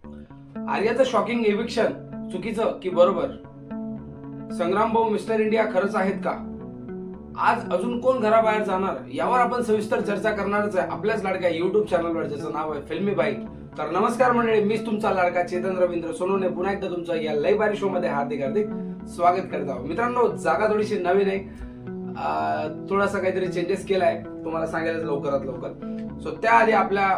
आर्याचं shocking eviction चुकीचं की बरोबर? संग्राम भाऊ मिस्टर इंडिया खरंच आहेत का? आज अजून कोण घराबाहेर जाणार यावर आपण सविस्तर चर्चा करणारच आहे आपल्याच लाडक्या युट्यूब चॅनलवर, ज्याचं नाव आहे फिल्मी बाईट. तर नमस्कार मंडळी, मीच तुमचा लाडका चेतन रवींद्र सोनवणे पुन्हा एकदा तुमचं या लय भारी शो मध्ये हार्दिक हार्दिक स्वागत करत आहोत. मित्रांनो, जागा थोडीशी नवीन आहे, थोडासा काहीतरी चेंजेस केलाय, तुम्हाला सांगायला लवकरात लवकर. सो त्याआधी आपल्या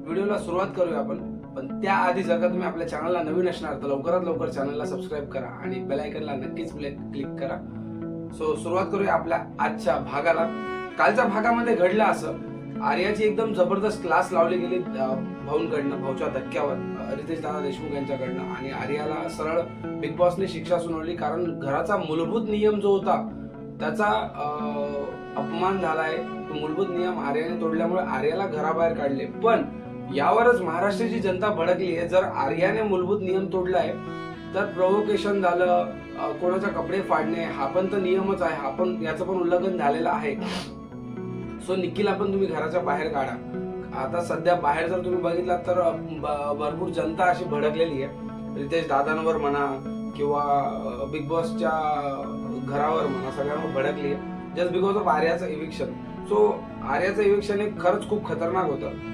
व्हिडिओला सुरुवात करूया आपण. पण त्याआधी जर का तुम्ही आपल्या चॅनलला नवीन असणार तर लवकरात लवकर चॅनलला सबस्क्राईब करा आणि बेल आयकनला नक्कीच क्लिक करा. सो सुरुवात करूया आपल्या आजच्या भागाला. कालच्या भागामध्ये घडलं असं, आर्याची एकदम जबरदस्त क्लास लावली गेली भाऊंकडनं, भाऊच्या धक्क्यावर, रितेश दादा देशमुख यांच्याकडनं, आणि आर्याला सरळ बिग बॉसने शिक्षा सुनावली. कारण घराचा मूलभूत नियम जो होता त्याचा अपमान झालाय. तो मूलभूत नियम आर्याने तोडल्यामुळे आर्याला घराबाहेर काढले. पण यावरच महाराष्ट्राची जनता भडकली आहे. जर आर्याने मूलभूत नियम तोडलाय तर प्रोव्होकेशन झालं, कोणाचा कपडे फाडणे, हा पण तर नियमच आहे, हा पण याचं पण उल्लंघन झालेलं आहे. सो निखिलला पण तुम्ही घराच्या बाहेर काढा. आता सध्या बाहेर जर तुम्ही बघितलात तर भरपूर जनता अशी भडकलेली आहे, रितेश दादांवर म्हणा किंवा बिग बॉसच्या घरावर म्हणा, सगळ्यांवर भडकली आहे जस्ट बिकॉज ऑफ आर्याचं इव्हिक्शन. सो आर्याचं इव्हिक्शन हे खरंच खूप खतरनाक होतं.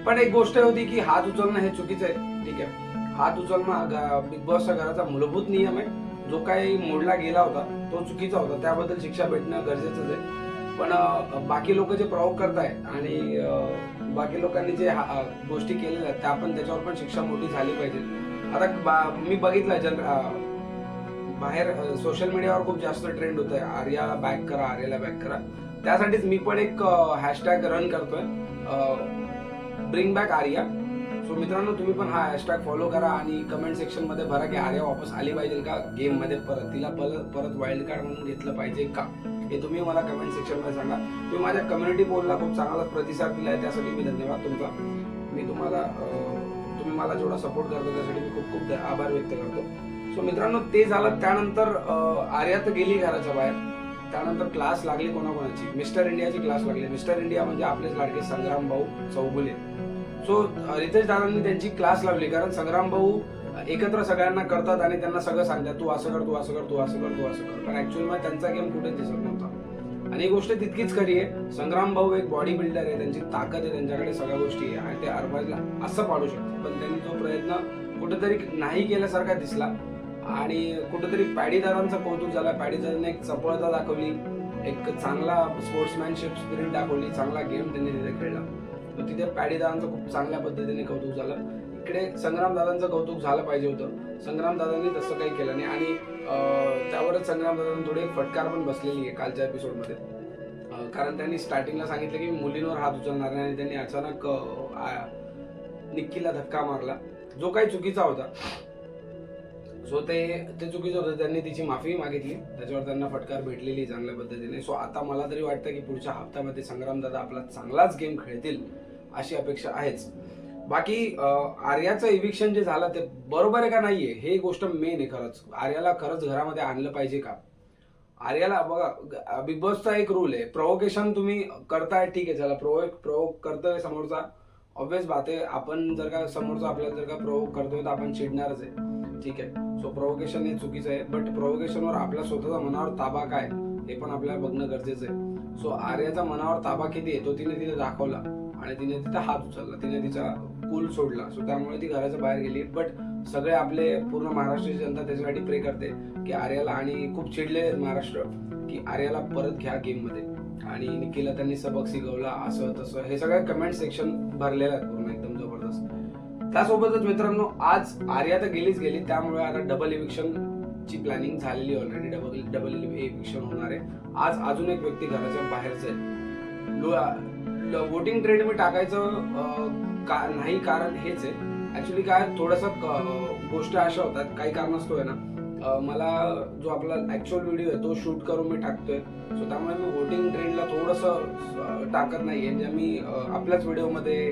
पण एक गोष्ट होती की हात उचलणं हे चुकीचं आहे, ठीक आहे. हात उचलणं बिग बॉसच्या घराचा मूलभूत नियम आहे. जो काही मोडला गेला होता तो चुकीचा होता, त्याबद्दल शिक्षा भेटणं गरजेचंच आहे. पण बाकी लोक जे प्रवोक करताय आणि बाकी लोकांनी जे गोष्टी केलेल्या आहेत त्या पण त्याच्यावर पण शिक्षा मोठी झाली पाहिजे. आता मी बघितलं बाहेर सोशल मीडियावर खूप जास्त ट्रेंड होत आहे, आर्याला बॅक करा, आर्याला बॅक करा. त्यासाठीच मी पण एक हॅशटॅग रन करतोय, ब्रिंग बॅक आर्या. सो मित्रांनो, तुम्ही पण हा हॅशटॅग फॉलो करा आणि कमेंट सेक्शन मध्ये भरा की आर्या वापस आली पाहिजे का गेम मध्ये, तिला परत वाईल्ड कार्ड म्हणून घेतलं पाहिजे का, हे तुम्ही मला कमेंट सेक्शन मध्ये सांगा. तुम्ही माझ्या कम्युनिटी पोलला खूप चांगला प्रतिसाद दिलाय, त्यासाठी मी धन्यवाद तुमचा. तुम्ही मला जेवढा सपोर्ट करतो त्यासाठी मी खूप खूप आभार व्यक्त करतो. सो मित्रांनो, ते झालं. त्यानंतर आर्या तर गेली घराच्या बाहेर. त्यानंतर क्लास लागली कोणाकोणाची, मिस्टर इंडियाची क्लास लागली. मिस्टर इंडिया म्हणजे आपलेच लाडके संग्राम भाऊ चौगुले. सो रितेश दादांनी त्यांची क्लास लावली, कारण संग्राम भाऊ एकत्र सगळ्यांना करतात आणि त्यांना सगळं सांगतात, तू असं कर, तू असं कर, तू असं कर, तू असं कर. पण ऍक्च्युअली मध्ये त्यांचा गेम कुठेच दिसत नव्हता. आणि ही गोष्ट तितकीच खरी आहे, संग्राम भाऊ एक बॉडी बिल्डर आहे, त्यांची ताकद आहे, त्यांच्याकडे सगळ्या गोष्टी आहे आणि ते अरबाजला असं पाडू शकतात. पण त्यांनी तो प्रयत्न कुठेतरी नाही केल्यासारखा दिसला आणि कुठेतरी पॅडीदारांचं कौतुक झालं. पॅडीदारांनी एक चपळता दाखवली, एक चांगला स्पोर्ट्समॅनशिप स्पिरिट दाखवली, चांगला गेम त्यांनी तिथे खेळला. तिथे पॅडीदारांचं खूप चांगल्या पद्धतीने कौतुक झालं. इकडे संग्राम दादांचं कौतुक झालं पाहिजे होतं, संग्राम दादांनी तसं काही केलं नाही. आणि त्यावरच संग्राम दादांना थोडी फटकार पण बसलेली आहे कालच्या एपिसोडमध्ये. कारण त्यांनी स्टार्टिंगला सांगितलं की मुलींवर हात उचलणार नाही आणि त्यांनी अचानक निक्कीला धक्का मारला, जो काही चुकीचा होता. सो ते चुकीचं होतं. त्यांनी तिची माफी मागितली, त्याच्यावर त्यांना फटकार भेटलेली चांगल्या पद्धतीने. सो आता मला तरी वाटतं की पुढच्या हप्त्यामध्ये संग्राम दादा आपला चांगलाच गेम खेळतील अशी अपेक्षा आहेच. बाकी आर्याचं इव्हिक्शन जे झालं ते बरोबर आहे का नाहीये हे गोष्ट मेन आहे. खरंच आर्याला खरंच घरामध्ये आणलं पाहिजे का? आर्याला बघा, बिग बॉसचा एक रूल आहे, प्रोव्होकेशन तुम्ही करताय, ठीक आहे, चला प्रोवोक करतोय समोरचा, ऑब्विस बात आहे. आपण जर का समोरचा आपल्याला जर का प्रोवोक करतोय तर आपण चिडणारच आहे, ठीक आहे. सो प्रोव्होकेशन हे चुकीचं आहे, बट प्रोव्होकेशनवर आपल्या स्वतःचा मनावर ताबा काय हे पण आपल्याला बघणं गरजेचं आहे. सो आर्याचा मनावर ताबा किती आहे तो तिने दाखवला आणि तिने तिचा हात उचलला, तिने तिचा कूल सोडला. सो त्यामुळे ती घराच्या बाहेर गेली. बट सगळे आपले पूर्ण महाराष्ट्राची जनता त्याच्यासाठी प्रे करते की आर्याला, आणि खूप चिडले महाराष्ट्र की आर्याला परत घ्या गेम मध्ये, आणि निखिलला त्यांनी सबक शिकवला, असं तसं, हे सगळं कमेंट सेक्शन भरलेलं आहे पूर्ण एकदम जबरदस्त. त्यासोबतच मित्रांनो, आज आर्या तर गेलीच गेली, त्यामुळे आता डबल इव्हिक्शन ची प्लॅनिंग झालेली ऑलरेडी. डबल इव्हिक्शन होणार आहे. आज अजून एक व्यक्ती घराच्या बाहेरच आहे. वोटिंग ट्रेड मी टाकायचं नाही, कारण हेच आहे ऍक्च्युली. काय थोडंसं गोष्ट अशा होतात, काही कारणास्तव आहे ना, मला जो आपला ऍक्च्युअल व्हिडिओ आहे तो शूट करून मी टाकतोय. सो त्यामुळे मी वोटिंग ट्रेंडला थोडंसं टाकत नाहीये, म्हणजे मी आपल्याच व्हिडिओमध्ये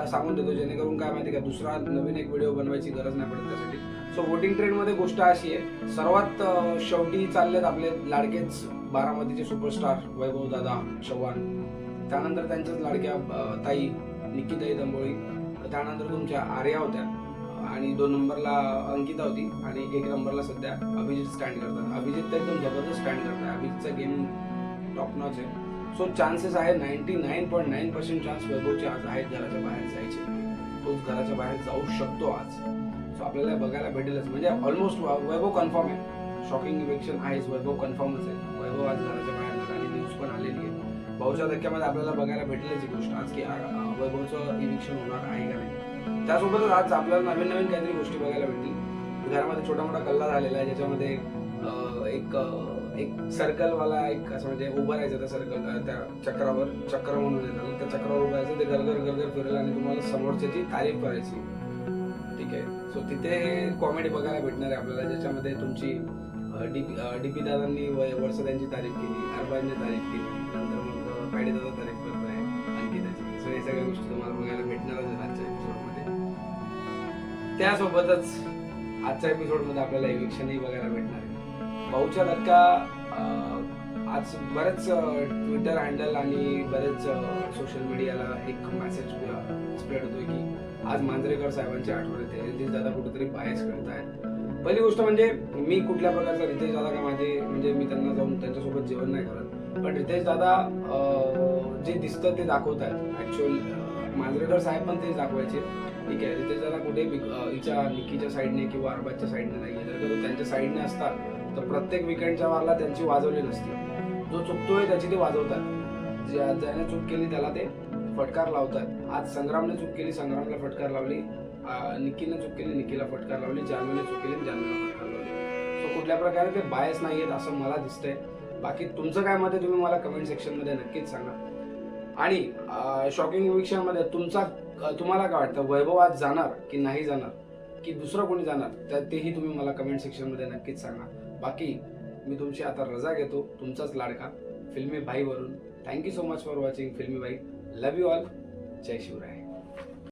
सांगून देतो, जेणेकरून काय माहिती का दुसरा नवीन एक व्हिडिओ बनवायची गरज नाही पडत त्यासाठी. सो वोटिंग ट्रेंड मध्ये गोष्ट अशी आहे, सर्वात शेवटी चाललेत आपले लाडकेच बारामतीचे सुपरस्टार वैभव दादा चव्हाण, त्यानंतर त्यांच्याच लाडक्या ताई निक्कीताई दंबोळी, त्यानंतर तुमच्या आर्या होत्या आणि 2 नंबरला अंकिता होती आणि 1 नंबरला सध्या अभिजित स्टँड करतात. अभिजित तर एकदम जबरदस्त स्टँड करतात. अभिजितचा गेम टॉप नॉच आहे. सो चान्सेस आहे 99.9% चान्स वैभवचे आज आहेत घराच्या बाहेर जायचे. तोच घराच्या बाहेर जाऊ शकतो आज. सो आपल्याला बघायला भेटेलच. म्हणजे ऑलमोस्ट वैभव कन्फर्म आहे. शॉकिंग इव्हेक्शन आहेच. वैभव कन्फर्मच आहे. वैभव आज घराच्या बाहेर जाणार आणि न्यूज पण आलेली आहे. भाऊच्या धक्क्यामध्ये आपल्याला बघायला भेटलेच ही गोष्ट आज की वैभवचं इव्हिक्शन होणार आहे का नाही. त्यासोबतच आज आपल्याला नवीन नवीन काहीतरी गोष्टी बघायला भेटतील. घरामध्ये छोटा मोठा कल्ला झालेला आहे ज्याच्यामध्ये एक सर्कलवाला एक असं म्हणजे उभं राहायचं त्या सर्कल त्या चक्र म्हणून येतात त्या चक्रावर उभं राहायचं. ते गरगर फिरेल आणि तुम्हाला समोरच्याची तारीफ करायची. ठीक आहे. सो तिथे कॉमेडी बघायला भेटणार आहे आपल्याला ज्याच्यामध्ये तुमची डीपी दादांनी वर्षांची तारीफ केली, अरबाजने तारीफ केली, नंतर मग पायडे दादा तारीफ करत आहे अंकिताची. सो हे सगळ्या गोष्टी तुम्हाला बघायला भेटणारच आहे आजच्या एपिसोडमध्ये. त्यासोबतच आजच्या एपिसोडमध्ये आपल्याला इव्हिक्शनही बघायला भेटणार आहे. भाऊच्या धक्का आज बरेच ट्विटर हँडल आणि बरेच सोशल मीडियाला एक मेसेज स्प्रेड होतोय की आज मांजरेकर साहेबांची आठवण येते. रितेश दादा कुठेतरी बायस करत आहेत. पहिली गोष्ट म्हणजे मी कुठल्या प्रकारचा रितेश दादा का माझे म्हणजे मी त्यांना जाऊन त्यांच्यासोबत जेवण नाही करत. पण रितेश दादा जे दिसतं ते दाखवत आहेत. ऍक्च्युअल मांजरेकर साहेब पण तेच दाखवायचे. ठीक आहे. रितेश दादा कुठे हिच्या निकीच्या साईडने किंवा अरबाजच्या साईडने नाही जर का तो त्यांच्या साईडने असता तर प्रत्येक विकेंडच्या वारला त्यांची वाजवली नसती. जो चुकतोय त्याची ते वाजवतात. ज्याने चूक केली त्याला ते फटकार लावतात. आज संग्रामने चूक केली, संग्रामला फटकार लावली. निकीने चूक केली, निकीला फटकार लावली. जानवीने चूक केली, जानवीला फटकार लावली. सो कुठल्या प्रकारे ते बायस नाही आहेत असं मला दिसतंय. बाकी तुमचं काय मत आहे तुम्ही मला कमेंट सेक्शनमध्ये नक्कीच सांगा. आणि शॉकिंग इव्हिक्शनमध्ये तुम्हाला काय वाटतं, वैभव आज जाणार की नाही जाणार की दुसरं कोणी जाणार, तर तेही तुम्ही मला कमेंट सेक्शनमध्ये नक्कीच सांगा. बाकी मी तुमची आता रजा घेतो. तुमचाच लाडका फिल्मी भाईवरून. Thank you so much for watching Filmi Bhai. Love you all. जय शिवराय.